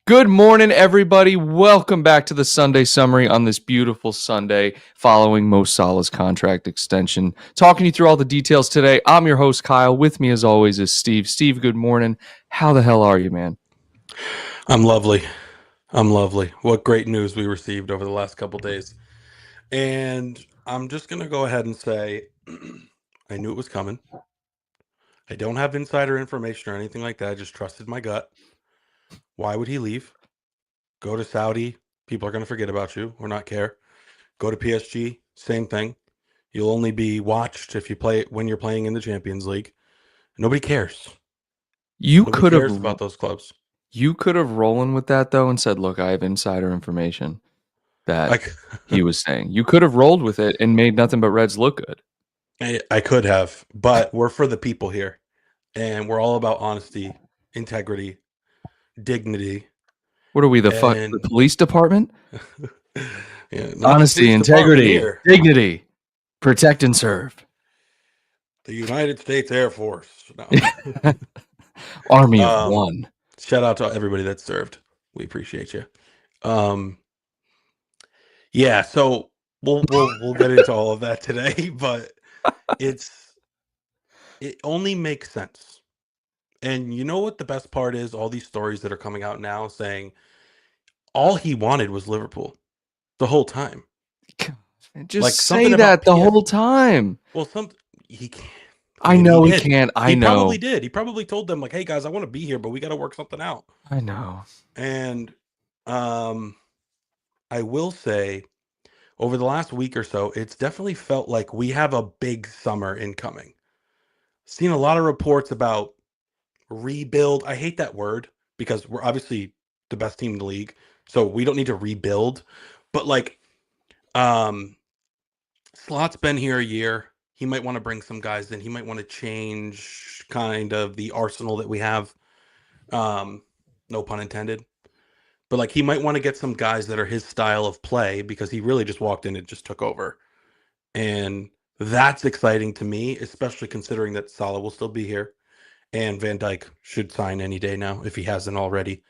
Good morning, everybody. Welcome back to the Sunday Summary on this beautiful Sunday following Mo Salah's contract extension. Talking you through all the details today. I'm your host, Kyle. With me, as always, is Steve. Steve, good morning. How the hell are you, man? I'm lovely. I'm lovely. What great news we received over the last couple days. And I'm just going to go ahead and say I knew it was coming. I don't have insider information or anything like that. I just trusted my gut. Why would he leave? Go to Saudi. People are going to forget about you or not care. Go to PSG. Same thing. You'll only be watched if you play when you're playing in the Champions League. Nobody cares. You Nobody could have cares about those clubs. rollen with that though and said, "Look, I have insider information that I, he was saying." You could have rolled with it and made nothing but Reds look good. I could have, but we're for the people here. And we're all about honesty, integrity, dignity, What are we, the and police department? not the Honesty, police department integrity, here. dignity, protect and serve. The United States Air Force. No. Army of one. Shout out to everybody that served. We appreciate you. Yeah, so we'll get into all of that today, but it only makes sense. And you know what the best part is? All these stories that are coming out now saying all he wanted was Liverpool the whole time. Just Like say something about that the whole time. Well, he can't. I Maybe know he did. can't. I He know. probably did. He probably told them like, "Hey guys, I want to be here, but we got to work something out." I know. And I will say, over the last week or so, it's definitely felt like we have a big summer incoming. Seen a lot of reports about rebuild. I hate that word because we're obviously the best team in the league, so we don't need to rebuild. But like, Slot's been here a year. He might want to bring some guys in. He might want to change kind of the arsenal that we have. No pun intended. But like he might want to get some guys that are his style of play because he really just walked in and just took over. And that's exciting to me, especially considering that Salah will still be here and Van Dijk should sign any day now if he hasn't already.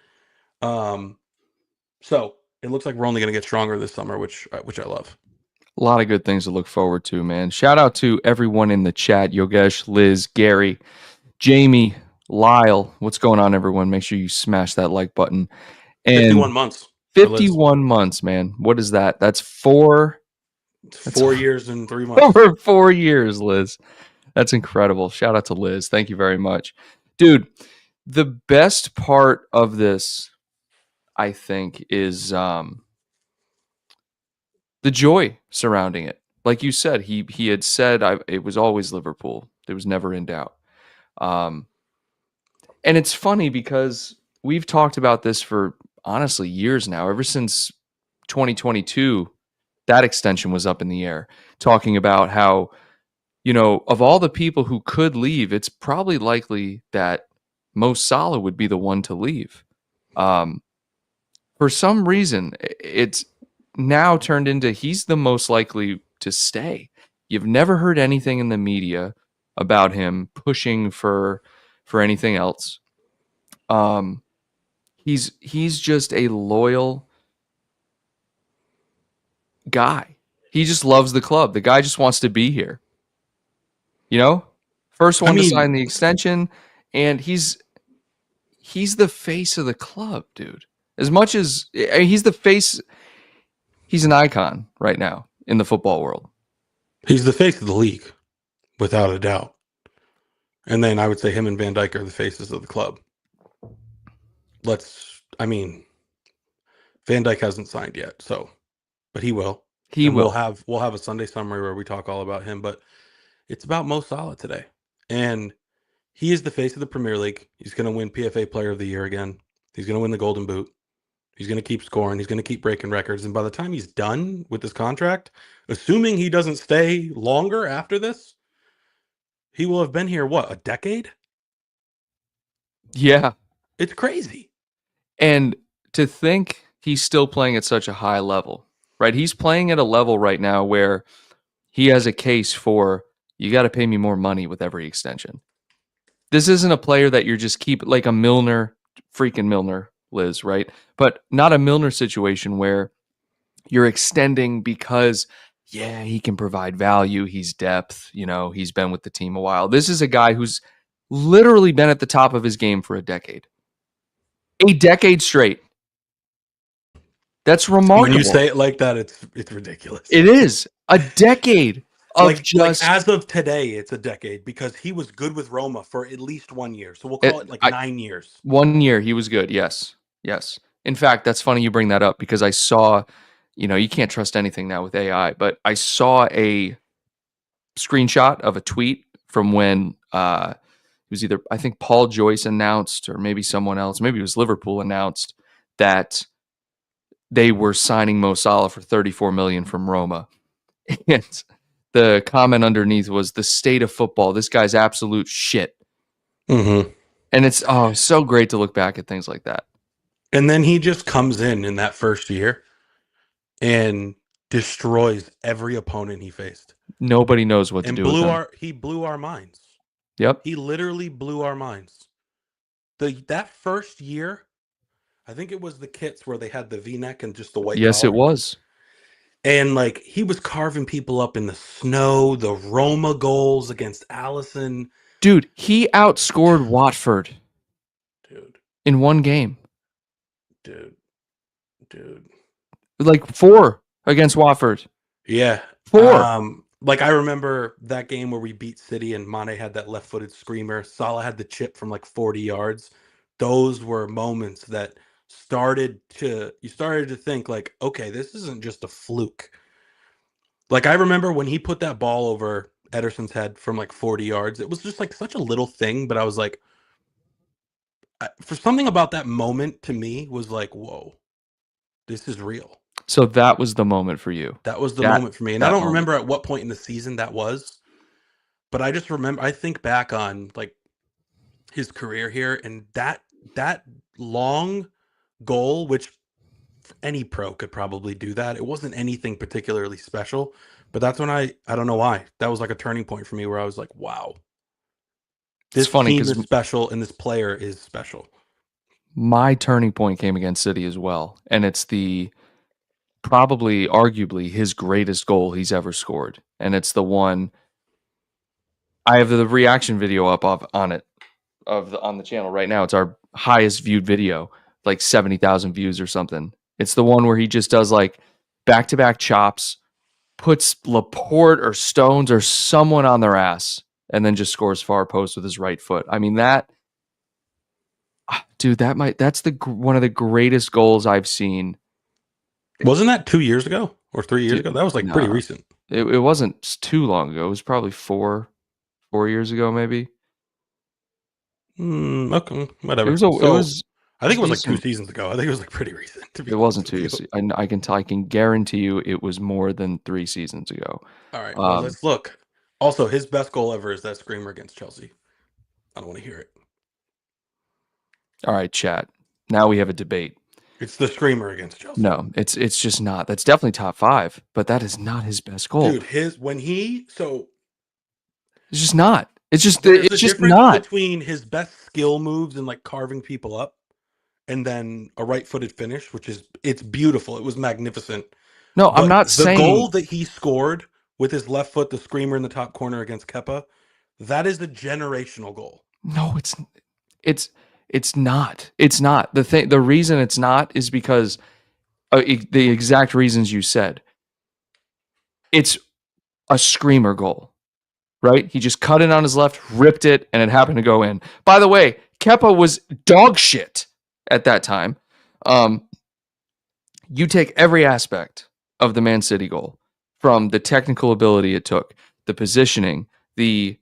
So it looks like we're only going to get stronger this summer, which I love. A lot of good things to look forward to, man. Shout out to everyone in the chat. Yogesh, Liz, Gary, Jamie, Lyle. What's going on, everyone? Make sure you smash that like button. And 51 months. 51 months, man. What is that? That's 4 years and 3 months. Over 4 years, Liz. That's incredible. Shout out to Liz. Thank you very much. Dude, the best part of this, I think, is the joy surrounding it. Like you said, he had said it was always Liverpool. It was never in doubt. And it's funny because we've talked about this for honestly years now, ever since 2022, that extension was up in the air, talking about how, of all the people who could leave, it's probably likely that Mo Salah would be the one to leave. For some reason, it's now turned into he's the most likely to stay. You've never heard anything in the media about him pushing for anything else. He's just a loyal guy. He just loves the club. The guy just wants to be here. First one to sign the extension, and he's the face of the club, dude. As much as he's the face, he's an icon right now in the football world. He's the face of the league, without a doubt. And then I would say him and Van Dijk are the faces of the club. Van Dijk hasn't signed yet, but he will. He will. We'll have a Sunday summary where we talk all about him, but it's about Mo Salah today. And he is the face of the Premier League. He's going to win PFA Player of the Year again. He's going to win the Golden Boot. He's going to keep scoring. He's going to keep breaking records. And by the time he's done with this contract, assuming he doesn't stay longer after this, he will have been here, a decade? Yeah. It's crazy. And to think he's still playing at such a high level, right? He's playing at a level right now where he has a case for, you got to pay me more money with every extension. This isn't a player that you're just like a Milner, freaking Milner, Liz, right? But not a Milner situation where you're extending because, yeah, he can provide value. He's depth. He's been with the team a while. This is a guy who's literally been at the top of his game for a decade. A decade straight. That's remarkable. When you say it like that, it's ridiculous. It is a decade of like as of today, it's a decade because he was good with Roma for at least 1 year. So we'll call it 9 years. 1 year he was good. Yes. In fact, that's funny you bring that up because I saw, you can't trust anything now with AI, but I saw a screenshot of a tweet from when it was either, I think Paul Joyce announced or maybe someone else, maybe it was Liverpool announced that they were signing Mo Salah for 34 million from Roma. And the comment underneath was the state of football. This guy's absolute shit. Mm-hmm. And it's so great to look back at things like that. And then he just comes in that first year and destroys every opponent he faced. Nobody knows what to do with him. He blew our minds. Yep. He literally blew our minds. That first year, I think it was the kits where they had the V-neck and just the white Yes, collar. it was. And he was carving people up in the snow, the Roma goals against Alisson. Dude, he outscored Watford. Dude. In one game. Dude. 4 against Watford. Yeah. 4. I remember that game where we beat City and Mane had that left-footed screamer. Salah had the chip from 40 yards. Those were moments that you started to think okay, this isn't just a fluke. I remember when he put that ball over Ederson's head from 40 yards, it was just such a little thing, but I was for something about that moment to me was whoa, this is real. So that was the moment for you. That was the moment for me. And I don't remember at what point in the season that was, but I just remember, I think back on his career here and that long goal, which any pro could probably do that. It wasn't anything particularly special, but that's when I don't know why. That was a turning point for me where I was wow. This team is special and this player is special. My turning point came against City as well. And it's probably arguably his greatest goal he's ever scored. And it's the one I have the reaction video up on the channel right now. It's our highest viewed video, 70,000 views or something. It's the one where he just does back-to-back chops, puts Laporte or Stones or someone on their ass, and then just scores far post with his right foot. I mean, that's one of the greatest goals I've seen. Wasn't that 2 years ago or 3 years ago? That was pretty recent. It wasn't too long ago. It was probably 4 years ago, maybe. Okay, whatever. I think it was 2 seasons ago. I think it was pretty recent. It wasn't 2 years. I can guarantee you it was more than 3 seasons ago. All right, well, let's look. Also, his best goal ever is that screamer against Chelsea. I don't want to hear it. All right, chat. Now we have a debate. It's the screamer against Chelsea. No, it's just not. That's definitely top 5, but that is not his best goal. Dude, it's just not. It's just not between his best skill moves and carving people up, and then a right-footed finish, it's beautiful. It was magnificent. No, I'm not saying the goal that he scored with his left foot, the screamer in the top corner against Kepa, that is a generational goal. No, it's not. It's not. The reason it's not is because the exact reasons you said. It's a screamer goal, right? He just cut it on his left, ripped it, and it happened to go in. By the way, Kepa was dog shit at that time. You take every aspect of the Man City goal, from the technical ability it took, the positioning, the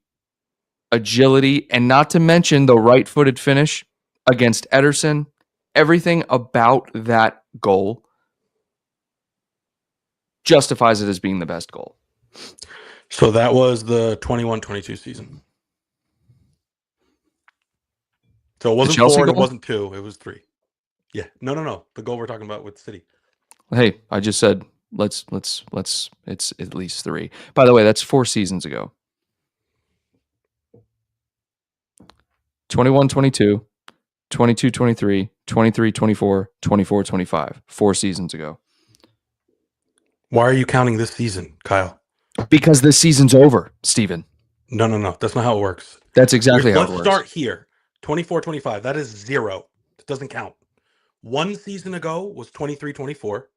agility, and not to mention the right-footed finish against Ederson. Everything about that goal justifies it as being the best goal. So that was the 21-22 season. So it wasn't 4 and it wasn't 2, it was 3. Yeah. No. The goal we're talking about with City. Hey, I just said let's it's at least 3. By the way, that's 4 seasons ago. 21-22, 22-23, 23, 24, 24, 25. 4 seasons ago. Why are you counting this season, Kyle? Because this season's over, Steven. No. That's not how it works. That's exactly how it works. Let's start here. 24, 25. That is 0. It doesn't count. 1 season ago was 23, 24.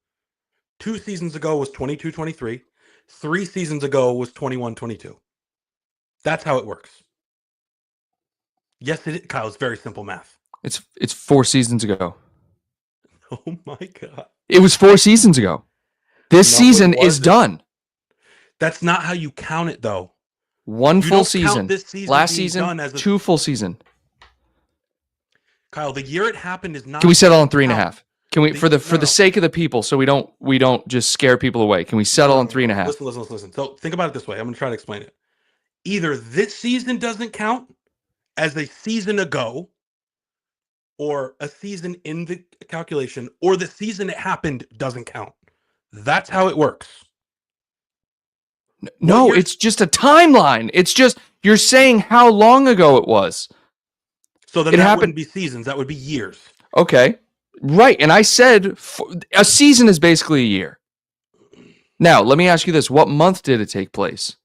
2 seasons ago was 22, 23. 3 seasons ago was 21, 22. That's how it works. Yes, it is, Kyle. It's very simple math. It's 4 seasons ago. Oh my God. It was 4 seasons ago. This season is done. That's not how you count it, though. 1 full season. This season last season, 2 full season. Kyle, the year it happened is not. Can we settle on 3.5? Can we, for the sake of the people, so we don't just scare people away? Can we settle on 3.5? Listen. So think about it this way. I'm going to try to explain it. Either this season doesn't count as a season ago, or a season in the calculation, or the season it happened doesn't count. That's how it works. No, it's just a timeline. It's just you're saying how long ago it was. So then that wouldn't be seasons. That would be years. Okay. Right. And I said a season is basically a year. Now, let me ask you this. What month did it take place?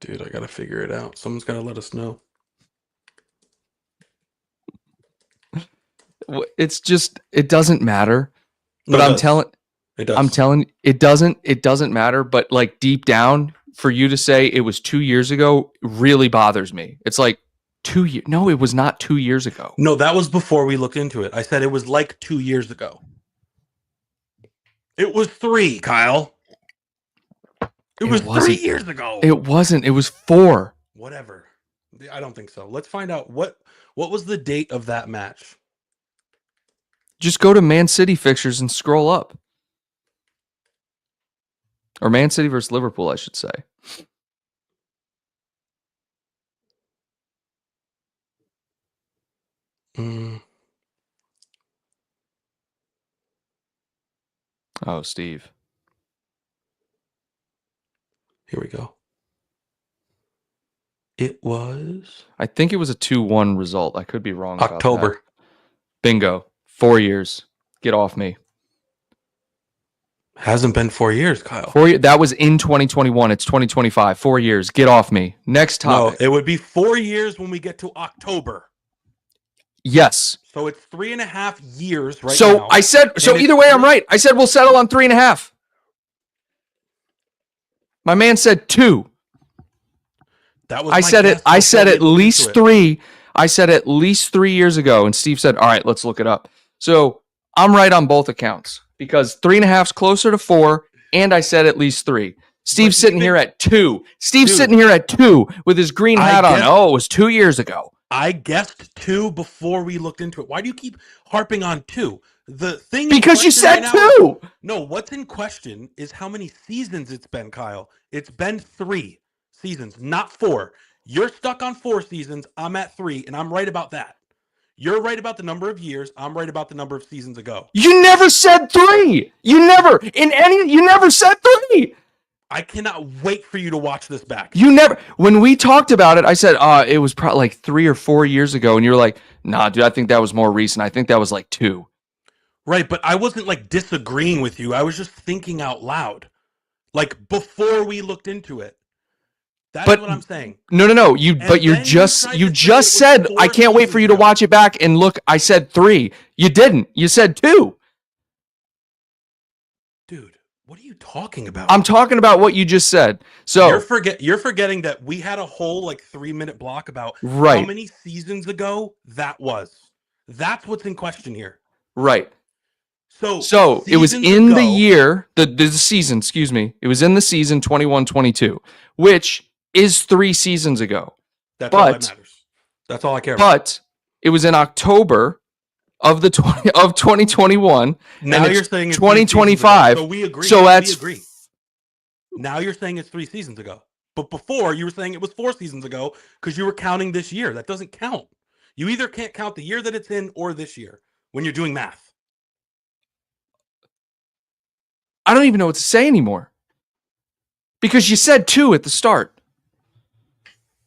Dude, I got to figure it out. Someone's got to let us know. It's just, it doesn't matter. But I'm telling it doesn't matter. But like deep down, for you to say it was 2 years ago really bothers me. It's like 2 years. No, it was not 2 years ago. No, that was before we looked into it. I said it was like 2 years ago. It was 3, Kyle. It was 3 years ago. It wasn't. It was 4. Whatever. I don't think so. Let's find out what was the date of that match. Just go to Man City fixtures and scroll up. Or Man City versus Liverpool, I should say. Oh, Steve. Here we go. It was... I think it was a 2-1 result. I could be wrong about October. That. Bingo. 4 years. Get off me. Hasn't been 4 years, Kyle. 4 years. That was in 2021. It's 2025. 4 years. Get off me. Next topic. No, it would be 4 years when we get to October. Yes. So it's 3.5 years right now. So I said, so either way, I'm right. I said we'll settle on 3.5. My man said 2. That was I said at least 3. I said at least 3 years ago, and Steve said, all right, let's look it up. So I'm right on both accounts because 3.5's closer to 4, and I said at least 3. Steve's sitting here at 2. Steve's sitting here at 2 with his green hat on. Oh, it was 2 years ago. I guessed 2 before we looked into it. Why do you keep harping on 2? The thing because you said right 2. No, what's in question is how many seasons it's been, Kyle. It's been 3 seasons, not 4. You're stuck on 4 seasons. I'm at 3, and I'm right about that. You're right about the number of years. I'm right about the number of seasons ago. You never said 3. You never said 3. I cannot wait for you to watch this back. When we talked about it, I said, it was probably like 3 or 4 years ago. And you were like, nah, dude, I think that was more recent. I think that was like 2. Right. But I wasn't like disagreeing with you. I was just thinking out loud. Like before we looked into it. That's what I'm saying. No. You just said, I can't wait for you to watch it back. And look, I said 3. You didn't. You said 2. Dude. What are you talking about? I'm talking about what you just said. So you're forgetting that we had a whole like 3-minute block about how many seasons ago that was. That's what's in question here. Right. So it was in the year, the season, excuse me. It was in the season 21-22, which is 3 seasons ago. All that matters. That's all I care about. But it was in October of 2021. Now you're saying it's 2025. So we agree. So we agree. Now you're saying it's 3 seasons ago. But before you were saying it was 4 seasons ago because you were counting this year. That doesn't count. You either can't count the year that it's in or this year when you're doing math. I don't even know what to say anymore. Because you said 2 at the start.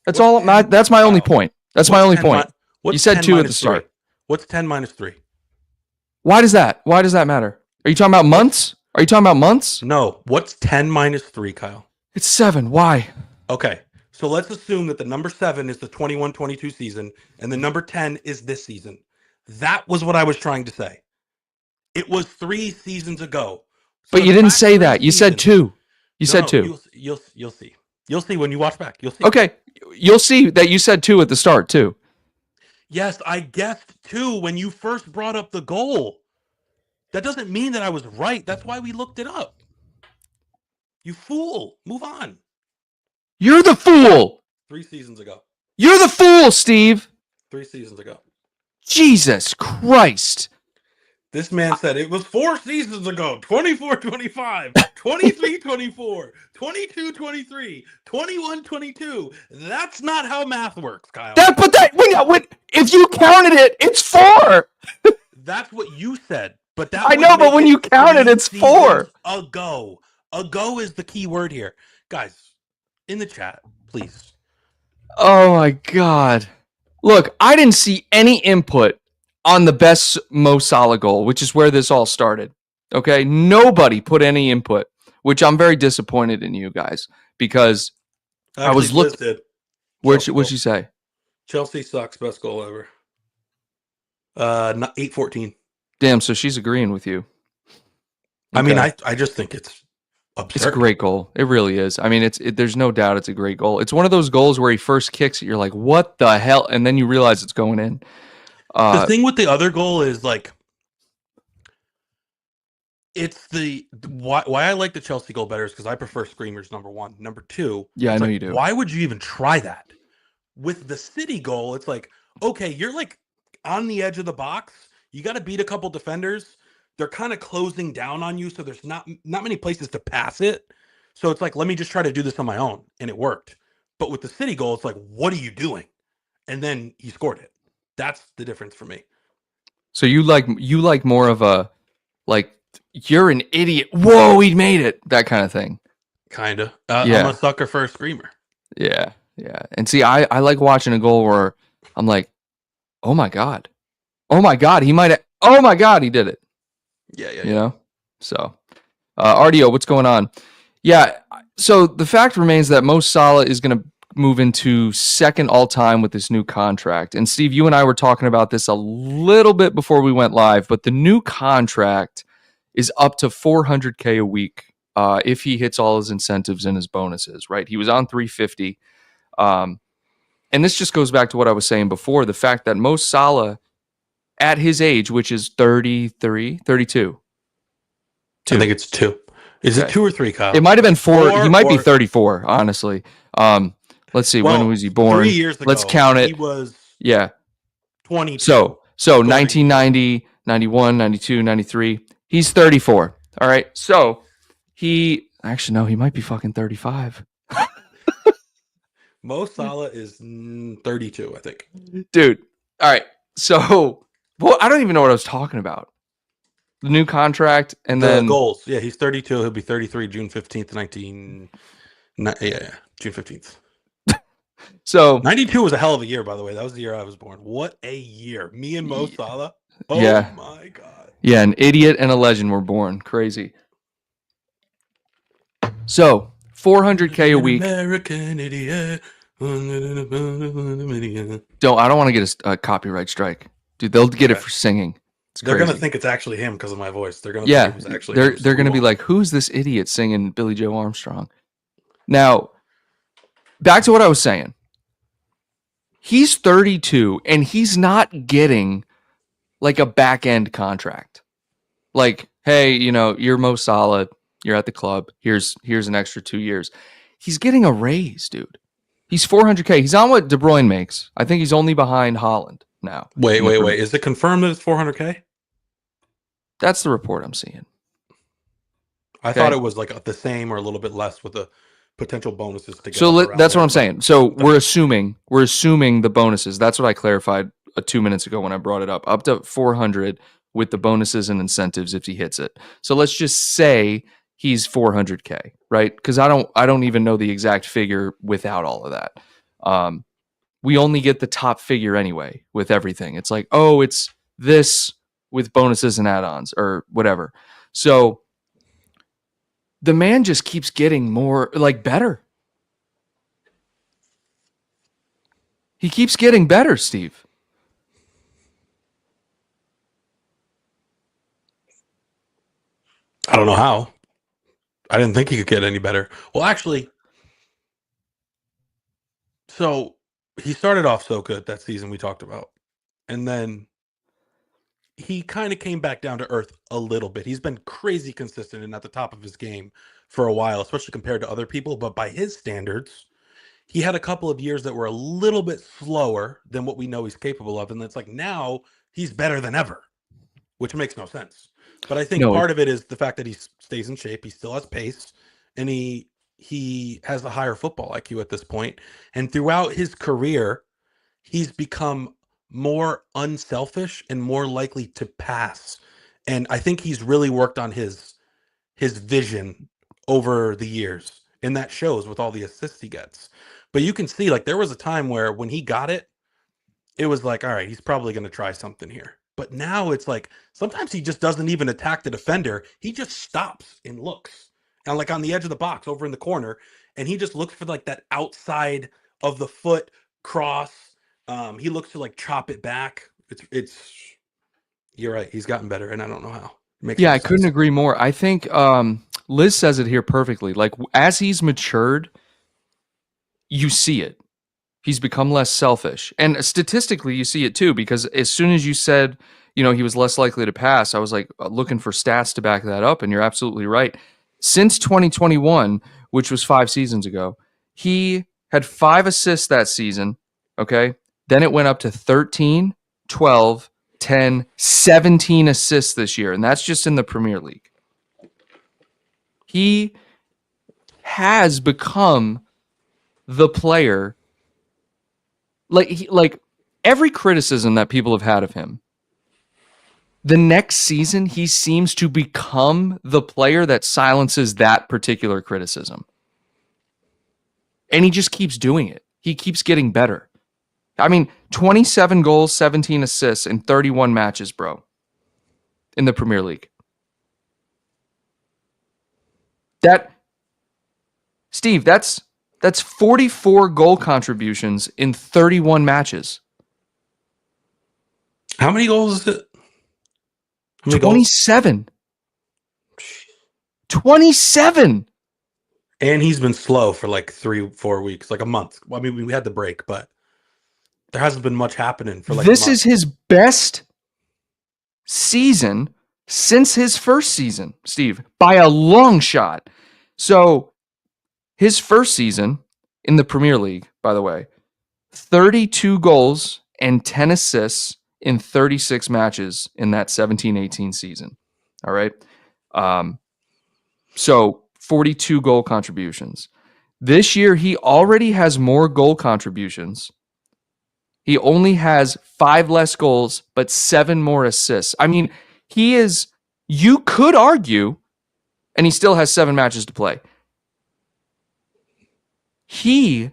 That's What's 10? That's my only point. That's my only 10 point. What's You said 10 2 at the minus start. 3? What's 10 minus 3? Why does that matter? Are you talking about months? Are you talking about months? No. What's 10 minus 3, Kyle? It's 7. Why? Okay. So let's assume that the number 7 is the 21-22 season and the number 10 is this season. That was what I was trying to say. It was 3 seasons ago. So But you didn't say that. You said 2. You said 2. You'll see. You'll see when you watch back. You'll see. Okay. You'll see that you said 2 at the start too. Yes, I guessed 2 when you first brought up the goal. That doesn't mean that I was right. That's why we looked it up. You fool. Move on. You're the fool. 3 seasons ago. You're the fool, Steve. 3 seasons ago. Jesus Christ. This man said it was 4 seasons ago. 24-25, 23-24, 22-23, 21-22. That's not how math works, Kyle. If you counted it, it's 4. That's what you said. But that I know, but when you count it, it's 4. Ago. Ago is the key word here. Guys, in the chat, please. Oh my God. Look, I didn't see any input on the best Mo Salah goal, which is where this all started. Okay? Nobody put any input, which I'm very disappointed in you guys because I was looking. What'd she say? Chelsea sucks. Best goal ever. 8-14. Damn, so she's agreeing with you. Okay. I mean, I just think it's absurd. It's a great goal. It really is. I mean, there's no doubt it's a great goal. It's one of those goals where he first kicks it, you're like, what the hell? And then you realize it's going in. The thing with the other goal is like, it's why I like the Chelsea goal better is because I prefer screamers, number 1. Number 2, yeah, I know you do. Why would you even try that? With the City goal, it's like, okay, you're like on the edge of the box. You got to beat a couple defenders. They're kind of closing down on you, so there's not many places to pass it. So it's like, let me just try to do this on my own, and it worked. But with the City goal, it's like, what are you doing? And then he scored it. That's the difference for me. So you like more of a like you're an idiot. Whoa, he made it. That kind of thing. Kinda. Yeah. I'm a sucker for a screamer. Yeah, yeah. And see, I like watching a goal where I'm like, oh my God, he might have. Oh my God, he did it. Yeah. You know. So, RDO, what's going on? Yeah. So the fact remains that Mo Salah is going to move into second all time with this new contract. And Steve, you and I were talking about this a little bit before we went live, but the new contract is up to $400K a week if he hits all his incentives and his bonuses, right? He was on 350. And this just goes back to what I was saying before, the fact that Mo Salah at his age, which is 32. I think it's 2. Is it 2 or 3, Kyle? It might have been 4. He might be 34, honestly. Let's see. When was he born? 3 years ago. Let's count it. He was 22. So 1990, 91, 92, 93. He's 34. All right. So he might be fucking 35. Mo Salah is 32, I think. Dude. All right. So, I don't even know what I was talking about. The new contract and then goals. Yeah, he's 32. He'll be 33 June 15th, June 15th. So 92 was a hell of a year, by the way. That was the year I was born. What a year. Me and Mo Salah. Oh my God. Yeah, an idiot and a legend were born. Crazy. So 400K a week. American idiot. I don't want to get a copyright strike. Dude, they'll get it for singing. They're going to think it's actually him because of my voice. They're going to think it was actually they're going to be like, who's this idiot singing Billy Joe Armstrong? Now, back to what I was saying. He's 32 and he's not getting like a back end contract. Like, hey, you're Mo Salah, you're at the club. Here's an extra 2 years. He's getting a raise, dude. He's 400K. He's on what De Bruyne makes. I think he's only behind Haaland now. Wait. Is it confirmed that it's 400K? That's the report I'm seeing. I thought it was like the same or a little bit less with the potential bonuses to get. So that's what I'm saying. So we're assuming the bonuses. That's what I clarified 2 minutes ago when I brought it up to 400 with the bonuses and incentives if he hits it. So let's just say he's 400K, right? Because I don't even know the exact figure without all of that. We only get the top figure anyway with everything. It's like, oh, it's this with bonuses and add-ons or whatever. So the man just keeps getting more like better. He keeps getting better, Steve. I don't know how. I didn't think he could get any better. Well, actually, so he started off so good that season we talked about. And then he kind of came back down to earth a little bit. He's been crazy consistent and at the top of his game for a while, especially compared to other people. But by his standards, he had a couple of years that were a little bit slower than what we know he's capable of. And it's like now he's better than ever, which makes no sense. But I think part of it is the fact that he stays in shape. He still has pace, and he has a higher football IQ at this point. And throughout his career, he's become more unselfish and more likely to pass. And I think he's really worked on his vision over the years, and that shows with all the assists he gets. But you can see, like, there was a time where when he got it, it was like, all right, he's probably going to try something here. But now it's like sometimes he just doesn't even attack the defender. He just stops and looks, and like on the edge of the box over in the corner, and he just looks for like that outside of the foot cross. He looks to like chop it back. It's you're right. He's gotten better, and I don't know how. Yeah, I couldn't agree more. I think Liz says it here perfectly. Like, as he's matured, you see it. He's become less selfish. And statistically, you see it too, because as soon as you said, he was less likely to pass, I was like looking for stats to back that up. And you're absolutely right. Since 2021, which was 5 seasons ago, he had 5 assists that season. Okay. Then it went up to 13, 12, 10, 17 assists this year. And that's just in the Premier League. He has become the player. Like every criticism that people have had of him, the next season he seems to become the player that silences that particular criticism. And he just keeps doing it. He keeps getting better. I mean, 27 goals, 17 assists in 31 matches, bro, in the Premier League. Steve, that's 44 goal contributions in 31 matches. How many goals is it? 27. 27. And he's been slow for like 3-4 weeks, like a month. Well, I mean, we had the break, but there hasn't been much happening for like this is his best season since his first season, Steve, by a long shot. So his first season in the Premier League, by the way, 32 goals and 10 assists in 36 matches in that 17-18 season. All right. So 42 goal contributions. This year, he already has more goal contributions. He only has 5 less goals, but 7 more assists. I mean, you could argue, and he still has 7 matches to play. He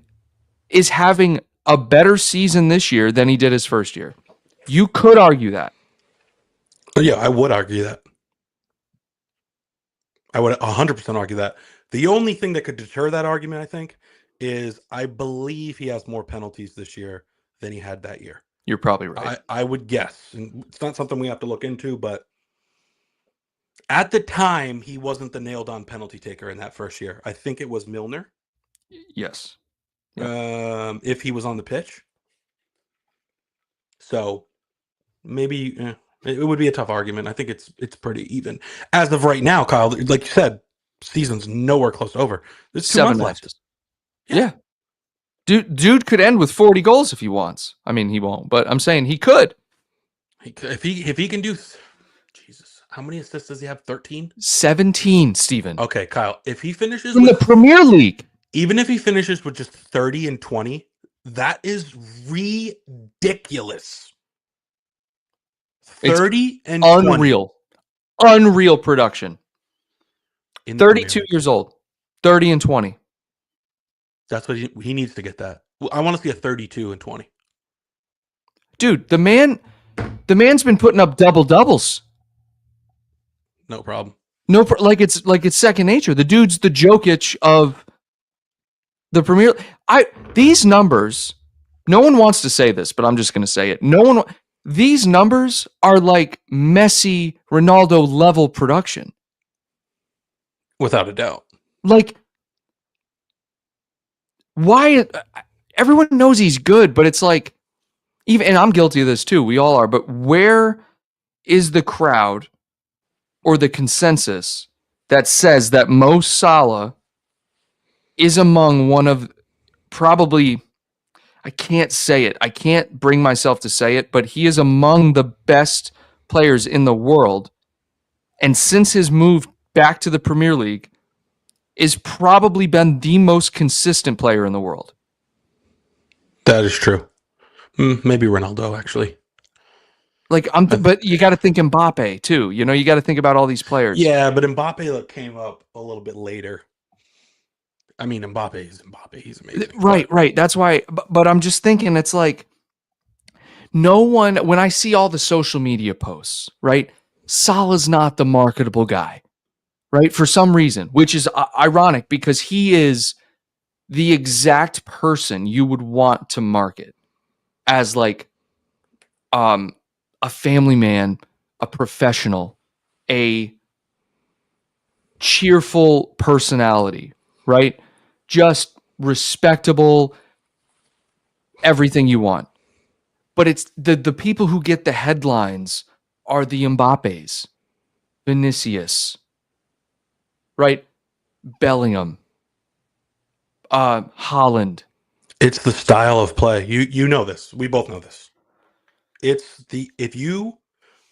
is having a better season this year than he did his first year. You could argue that. Yeah, I would argue that. I would 100% argue that. The only thing that could deter that argument, I think, is I believe he has more penalties this year than he had that year. You're probably right. I would guess. And it's not something we have to look into, but at the time, he wasn't the nailed-on penalty taker in that first year. I think it was Milner. Yes. Yeah. If he was on the pitch. So maybe it would be a tough argument. I think it's pretty even. As of right now, Kyle, like you said, season's nowhere close to over. There's 2 months left. Yeah. Dude could end with 40 goals if he wants. I mean, he won't, but I'm saying he could. If he can do, Jesus, how many assists does he have? 13? 17, Steven. Okay, Kyle, if he finishes in the Premier League, even if he finishes with just 30 and 20, that is ridiculous. 30 and 20. Unreal production. in the Premier 32 League. years old, 30 and 20. That's what he needs to get that. I want to see a 32 and 20. Dude, the man's been putting up double doubles. No problem. No, like it's second nature. The dude's the Jokic of the Premier. These numbers. No one wants to say this, but I'm just going to say it. These numbers are like Messi, Ronaldo level production. Without a doubt. Like, why? Everyone knows he's good, but it's like, and I'm guilty of this too. We all are. But where is the crowd or the consensus that says that Mo Salah is among one of probably, I can't say it. I can't bring myself to say it, but he is among the best players in the world. And since his move back to the Premier League, is probably been the most consistent player in the world. That is true. Maybe Ronaldo, actually. Like but you got to think Mbappe too. You know, you got to think about all these players. Yeah, but Mbappe came up a little bit later. I mean, Mbappe is Mbappe. He's amazing. Right. That's why. But I'm just thinking, it's like no one. When I see all the social media posts, right? Salah's not the marketable guy, right? For some reason, which is ironic because he is the exact person you would want to market as like a family man, a professional, a cheerful personality, right? Just respectable, everything you want. But it's the people who get the headlines are the Mbappes, Vinicius, right? Bellingham, Holland. It's the style of play. You know this. We both know this. It's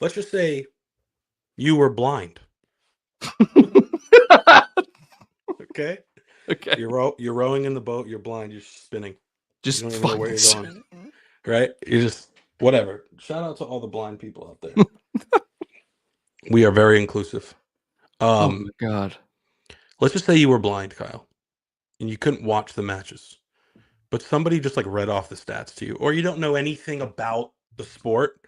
let's just say you were blind. Okay. Okay. You're rowing in the boat. You're blind. You're spinning. Just you don't even know where you're going. Right? You just whatever. Shout out to all the blind people out there. We are very inclusive. Oh my God. Let's just say you were blind, Kyle, and you couldn't watch the matches, but somebody just like read off the stats to you, or you don't know anything about the sport,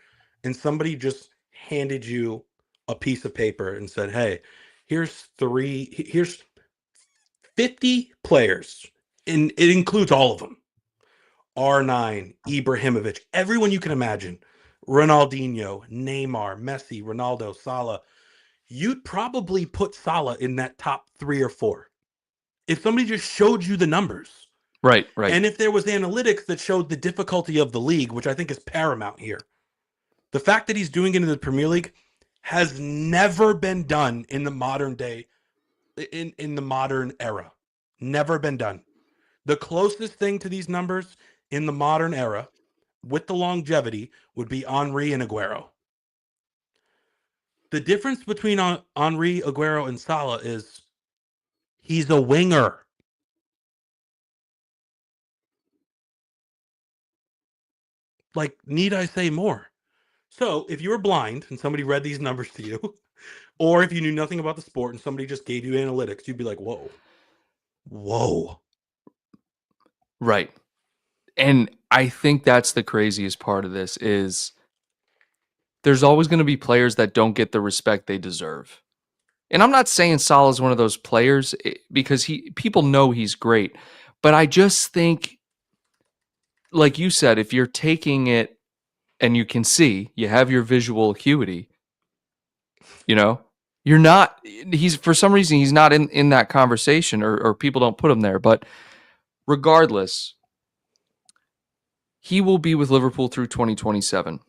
and somebody just handed you a piece of paper and said, "Hey, here's 50 players, and it includes all of them. R9, Ibrahimovic, everyone you can imagine, Ronaldinho, Neymar, Messi, Ronaldo, Salah." You'd probably put Salah in that top 3 or 4 if somebody just showed you the numbers. Right. And if there was analytics that showed the difficulty of the league, which I think is paramount here. The fact that he's doing it in the Premier League has never been done in the modern day, in the modern era. Never been done. The closest thing to these numbers in the modern era with the longevity would be Henry and Aguero. The difference between Henry, Aguero, and Salah is he's a winger. Like, need I say more? So, if you were blind and somebody read these numbers to you, or if you knew nothing about the sport and somebody just gave you analytics, you'd be like, whoa. Right. And I think that's the craziest part of this is there's always going to be players that don't get the respect they deserve. And I'm not saying Salah is one of those players because people know he's great, but I just think, like you said, if you're taking it and you can see, you have your visual acuity, you're not, for some reason, he's not in that conversation or people don't put him there. But regardless, he will be with Liverpool through 2027.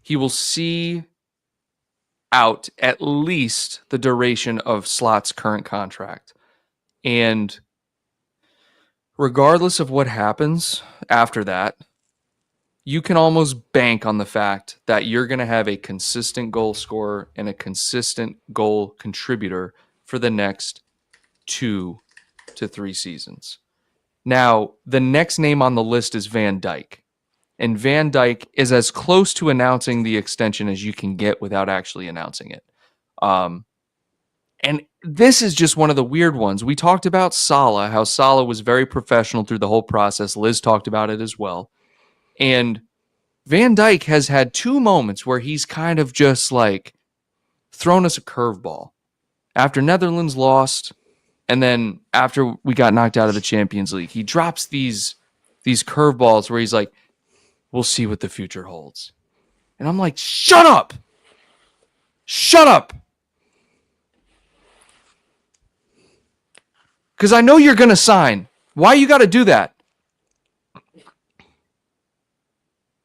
He will see out at least the duration of Slot's current contract. And regardless of what happens after that, you can almost bank on the fact that you're going to have a consistent goal scorer and a consistent goal contributor for the next 2 to 3 seasons. Now, the next name on the list is Van Dijk. And Van Dijk is as close to announcing the extension as you can get without actually announcing it. And this is just one of the weird ones. We talked about Salah, how Salah was very professional through the whole process. Liz talked about it as well. And Van Dijk has had 2 moments where he's kind of just like thrown us a curveball. After Netherlands lost, and then after we got knocked out of the Champions League, he drops these curveballs where he's like, we'll see what the future holds. And I'm like, shut up! Shut up! Because I know you're going to sign. Why you got to do that?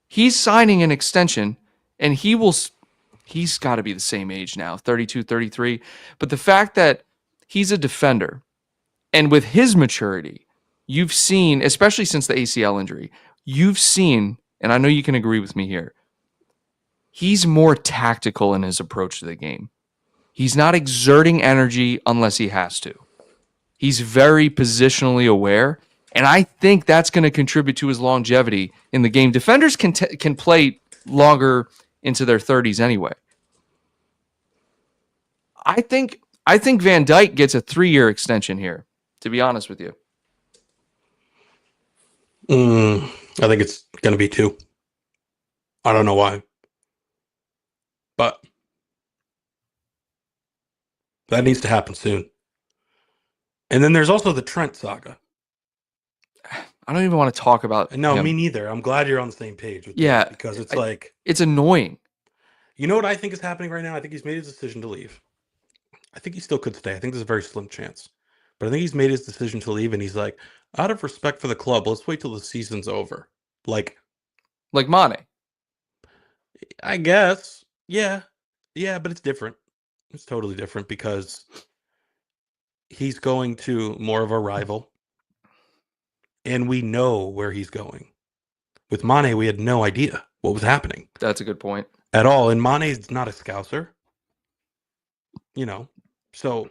He's signing an extension, and he's got to be the same age now, 32, 33. But the fact that he's a defender, and with his maturity, you've seen, especially since the ACL injury, you've seen, and I know you can agree with me here, he's more tactical in his approach to the game. He's not exerting energy unless he has to. He's very positionally aware, and I think that's going to contribute to his longevity in the game. Defenders can play longer into their 30s anyway. I think Van Dijk gets a 3-year extension here, to be honest with you. I think it's going to be 2. I don't know why. But that needs to happen soon. And then there's also the Trent saga. I don't even want to talk about No, me neither. I'm glad you're on the same page with Yeah, me because it's it's annoying. You know what I think is happening right now? I think he's made his decision to leave. I think he still could stay. I think there's a very slim chance. But I think he's made his decision to leave, and he's like, out of respect for the club, let's wait till the season's over. Like Mane. I guess. Yeah. Yeah, but it's different. It's totally different because he's going to more of a rival. And we know where he's going. With Mane, we had no idea what was happening. That's a good point. At all. And Mane's not a Scouser. So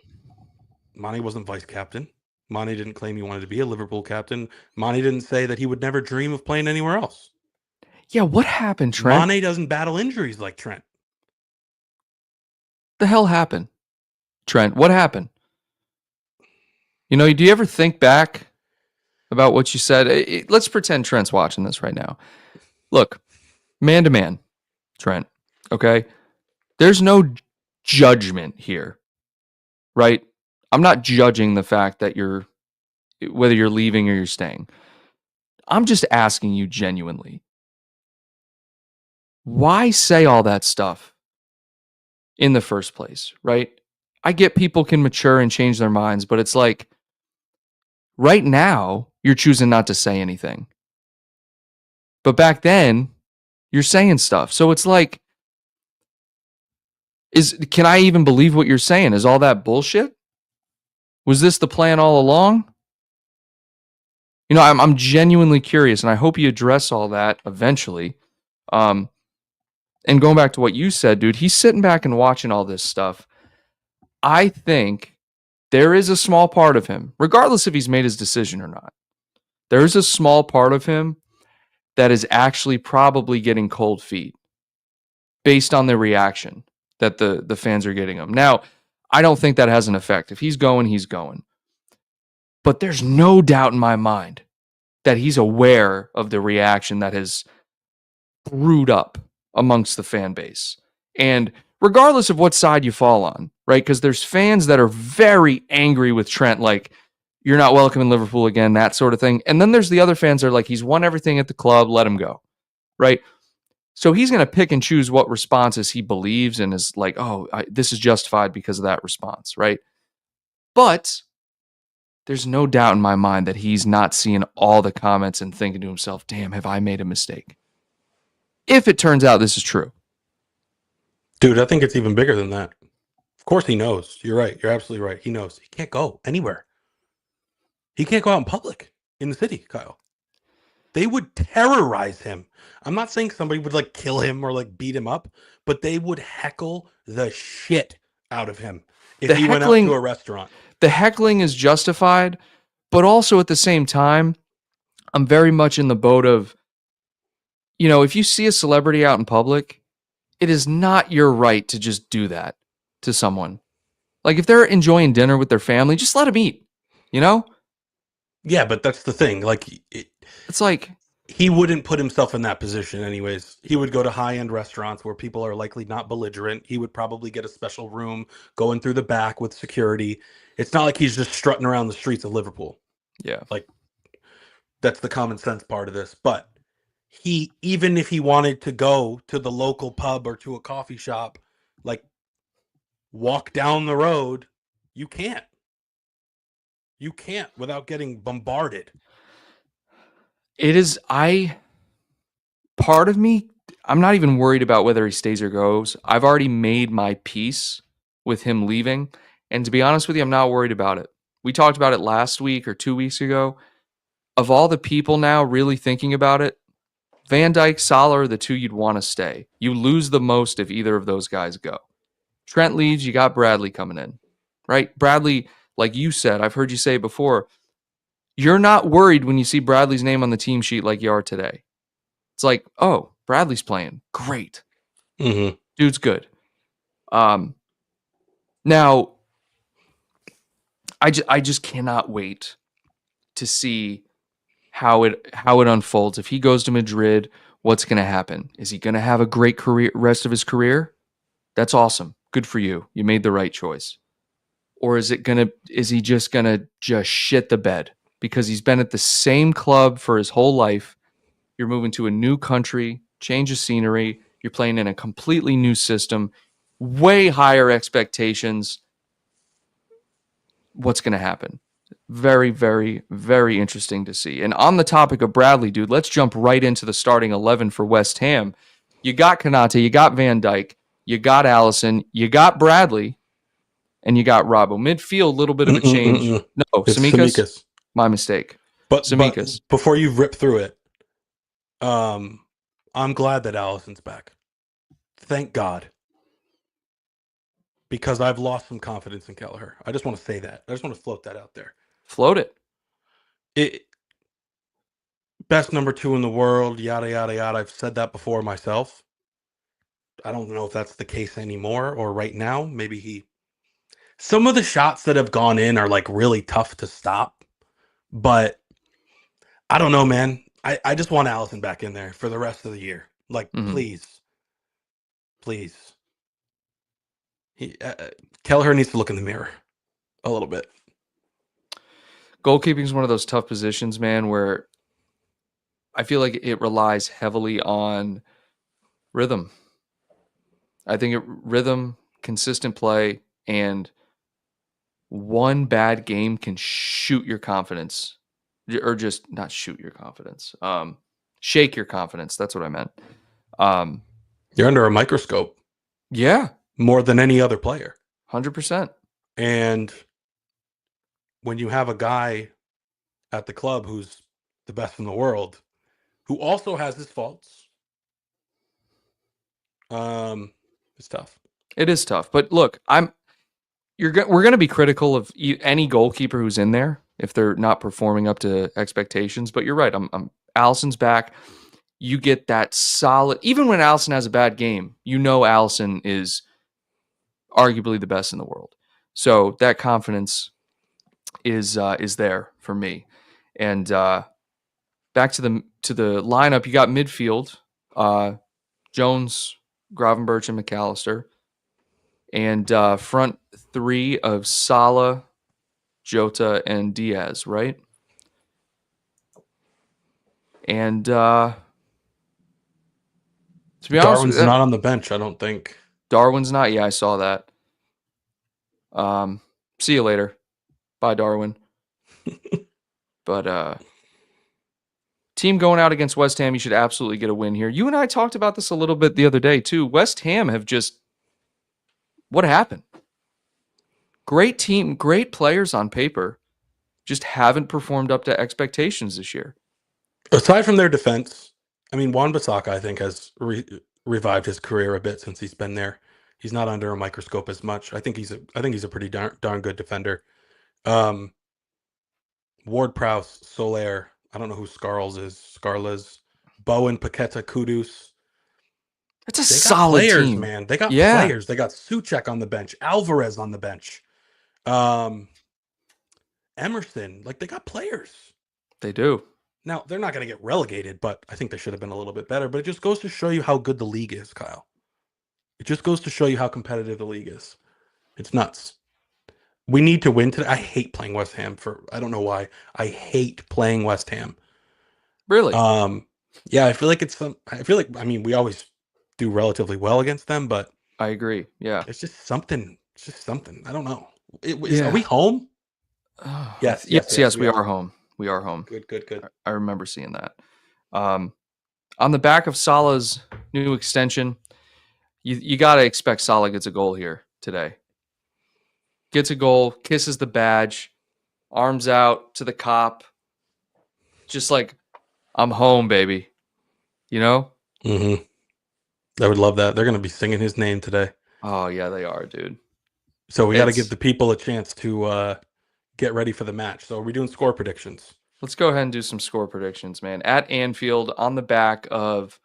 Mane wasn't vice captain. Mane didn't claim he wanted to be a Liverpool captain. Mane didn't say that he would never dream of playing anywhere else. Yeah, what happened, Trent? Mane doesn't battle injuries like Trent. The hell happened? Trent, what happened? Do you ever think back about what you said? Let's pretend Trent's watching this right now. Look, man to man, Trent, okay? There's no judgment here, right? I'm not judging the fact that whether you're leaving or you're staying. I'm just asking you genuinely, why say all that stuff in the first place, right? I get people can mature and change their minds, but it's like, right now, you're choosing not to say anything. But back then, you're saying stuff. So it's like, can I even believe what you're saying? Is all that bullshit? Was this the plan all along? I'm genuinely curious, and I hope you address all that eventually. And going back to what you said, dude, he's sitting back and watching all this stuff. I think there is a small part of him, regardless if he's made his decision or not, there is a small part of him that is actually probably getting cold feet based on the reaction that the fans are getting him. Now, I don't think that has an effect. If he's going, he's going. But there's no doubt in my mind that he's aware of the reaction that has brewed up amongst the fan base. And regardless of what side you fall on, right? Because there's fans that are very angry with Trent, like, you're not welcome in Liverpool again, that sort of thing. And then there's the other fans that are like, he's won everything at the club, let him go, right? So he's going to pick and choose what responses he believes and is like, this is justified because of that response, right? But there's no doubt in my mind that he's not seeing all the comments and thinking to himself, damn, have I made a mistake? If it turns out this is true. Dude, I think it's even bigger than that. Of course he knows. You're right. You're absolutely right. He knows. He can't go anywhere. He can't go out in public in the city, Kyle. They would terrorize him. I'm not saying somebody would kill him or beat him up, but they would heckle the shit out of him if he went out to a restaurant. The heckling is justified, but also at the same time, I'm very much in the boat of, if you see a celebrity out in public, it is not your right to just do that to someone. Like if they're enjoying dinner with their family, just let them eat. You know? Yeah, but that's the thing. Like, It's like, he wouldn't put himself in that position anyways. He would go to high-end restaurants where people are likely not belligerent. He would probably get a special room going through the back with security. It's not like he's just strutting around the streets of Liverpool. yeah. Like, that's the common sense part of this. But he, even if he wanted to go to the local pub or to a coffee shop, like, walk down the road, you can't. You can't without getting bombarded. It is, part of me, I'm not even worried about whether he stays or goes. I've already made my peace with him leaving. And to be honest with you, I'm not worried about it. We talked about it last week or 2 weeks ago. Of all the people now really thinking about it, Van Dijk, Salah are the two you'd want to stay. You lose the most if either of those guys go. Trent leaves, you got Bradley coming in, right? Bradley, like you said, I've heard you say before, you're not worried when you see Bradley's name on the team sheet like you are today. It's like, oh, Bradley's playing. Great. Mm-hmm. Dude's good. Now, I just cannot wait to see how it unfolds. If he goes to Madrid, what's going to happen? Is he going to have a great career rest of his career? That's awesome. Good for you. You made the right choice. Or is he just going to shit the bed because he's been at the same club for his whole life? You're moving to a new country, change of scenery, you're playing in a completely new system, way higher expectations. What's going to happen? Very, very, very interesting to see. And on the topic of Bradley, dude, let's jump right into the starting 11 for West Ham. You got Konate, you got Van Dijk, you got Allison, you got Bradley, and you got Robbo. Midfield, a little bit of a change. No, It's Samikas. Tsimikas. My mistake. But Samikas. before you rip through it, I'm glad that Allison's back. Thank God. Because I've lost some confidence in Kelleher. I just want to say that. I just want to float that out there. Float it. Best number 2 in the world, yada, yada, yada. I've said that before myself. I don't know if that's the case anymore or right now. Maybe some of the shots that have gone in are like really tough to stop. But I don't know, man. I just want Allison back in there for the rest of the year. Like, please. Kelleher needs to look in the mirror a little bit. Goalkeeping is one of those tough positions, man, where I feel like it relies heavily on rhythm. I think rhythm, consistent play, and one bad game can shoot your confidence, or just not shoot your confidence, shake your confidence. That's what I meant. You're under a microscope. Yeah. More than any other player. 100%. And when you have a guy at the club who's the best in the world, who also has his faults, it's tough. It is tough. But look, we're going to be critical of any goalkeeper who's in there if they're not performing up to expectations. But you're right. Allison's back. You get that solid. Even when Allison has a bad game, Allison is arguably the best in the world. So that confidence is there for me. And back to the lineup, you got midfield, Jones, Gravenberch, and McAllister, and front three of Salah, Jota, and Diaz, right? And to be honest, Darwin's not on the bench, I don't think. Darwin's not. Yeah, I saw that. See you later. Bye, Darwin. But team going out against West Ham, you should absolutely get a win here. You and I talked about this a little bit the other day, too. West Ham have just... What happened? Great team, great players on paper, just haven't performed up to expectations this year. Aside from their defense, I mean, Wan-Bissaka, I think, has revived his career a bit since he's been there. He's not under a microscope as much. I think he's a pretty darn good defender. Ward-Prowse, Soler, I don't know who Scarles, Bowen, Paqueta, Kudus. It's a solid players, team. man. They got players. They got Souček on the bench, Alvarez on the bench. Emerson, like they got players. They do. Now, they're not going to get relegated, but I think they should have been a little bit better. But it just goes to show you how good the league is, Kyle. It just goes to show you how competitive the league is. It's nuts. We need to win today. I hate playing West Ham I don't know why. I hate playing West Ham. Really? Yeah, I feel like I mean, we always do relatively well against them, but I agree. Yeah. it's just something. It's just something. I don't know. Are Yeah. we home? Yes, we are home. We are home. Good. I remember seeing that. On the back of Salah's new extension, you got to expect Salah gets a goal here today. Gets a goal, kisses the badge, arms out to the cop. Just like, I'm home, baby. You know? Mm-hmm. I would love that. They're going to be singing his name today. Oh, yeah, they are, dude. So we got to give the people a chance to get ready for the match. So are we doing score predictions? Let's go ahead and do some score predictions, man. At Anfield, on the back of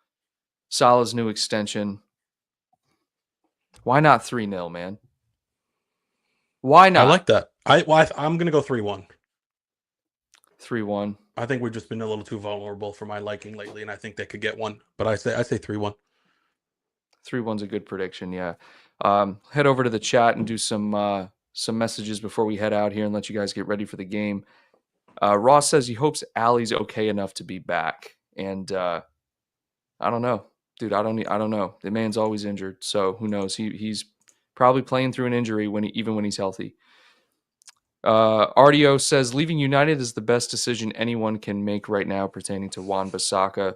Salah's new extension. Why not 3-0, man? Why not? I like that. I'm going to go 3-1. 3-1. I think we've just been a little too vulnerable for my liking lately, and I think they could get one. But I say 3-1. 3-1's a good prediction, yeah. Head over to the chat and do some messages before we head out here and let you guys get ready for the game. Ross says he hopes Ali's okay enough to be back, and I don't know, dude. I don't know. The man's always injured, so who knows? He's probably playing through an injury even when he's healthy. Ardio says leaving United is the best decision anyone can make right now pertaining to Wan-Bissaka.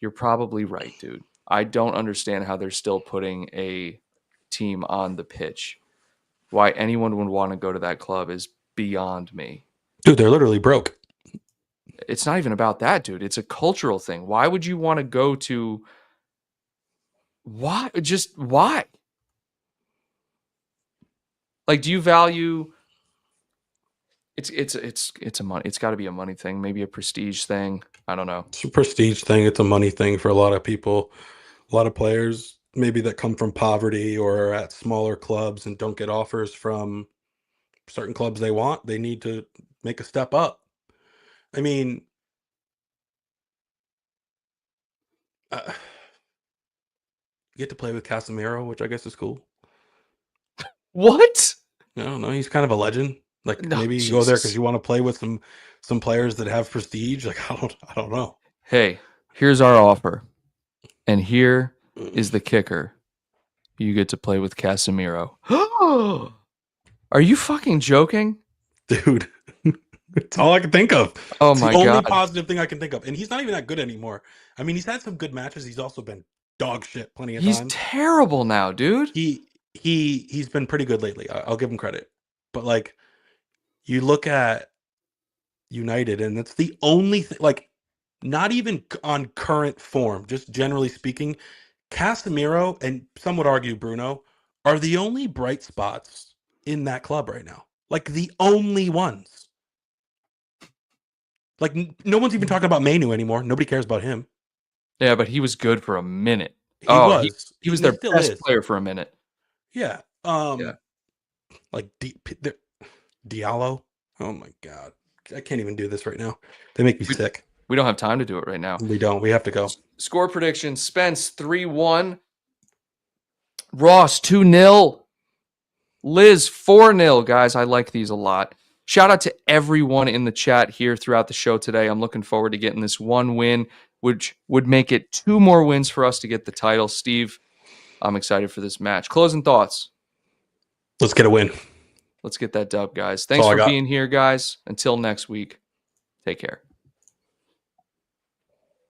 You're probably right, dude. I don't understand how they're still putting a team on the pitch. Why anyone would want to go to that club is beyond me. Dude, they're literally broke. It's not even about that, dude. It's a cultural thing. Why would you want to go to... Why? Just why? Like, do you value... It's a money. It's got to be a money thing, maybe a prestige thing. I don't know. It's a prestige thing. It's a money thing for a lot of people. A lot of players, maybe that come from poverty or are at smaller clubs and don't get offers from certain clubs they want. They need to make a step up. I mean, you get to play with Casemiro, which I guess is cool. What? I don't know. He's kind of a legend. Like No, maybe you go there because you want to play with some players that have prestige. Like I don't know. Hey, here's our offer, and here is the kicker: you get to play with Casemiro. Are you fucking joking, dude? It's all I can think of. Oh it's my the god! Only positive thing I can think of, and he's not even that good anymore. I mean, he's had some good matches. He's also been dog shit plenty of times. He's terrible now, dude. He's been pretty good lately. I'll give him credit, but like. You look at United, and that's the only thing, like, not even on current form, just generally speaking, Casemiro, and some would argue Bruno, are the only bright spots in that club right now. Like, the only ones. Like, no one's even talking about Mainu anymore. Nobody cares about him. Yeah, but he was good for a minute. He was their best player for a minute. Yeah. Yeah. Like, Diallo. Oh my god, I can't even do this right now. They make me sick. We don't have time to do it right now. We don't. We have to go. Score prediction: Spence 3-1, Ross 2-0, Liz 4-0. Guys, I like these a lot. Shout out to everyone in the chat here throughout the show today. I'm looking forward to getting this one win, which would make it 2 more wins for us to get the title. Steve, I'm excited for this match. Closing thoughts. Let's get a win. Let's get that dub, guys. Thanks for being here, guys. Until next week, take care.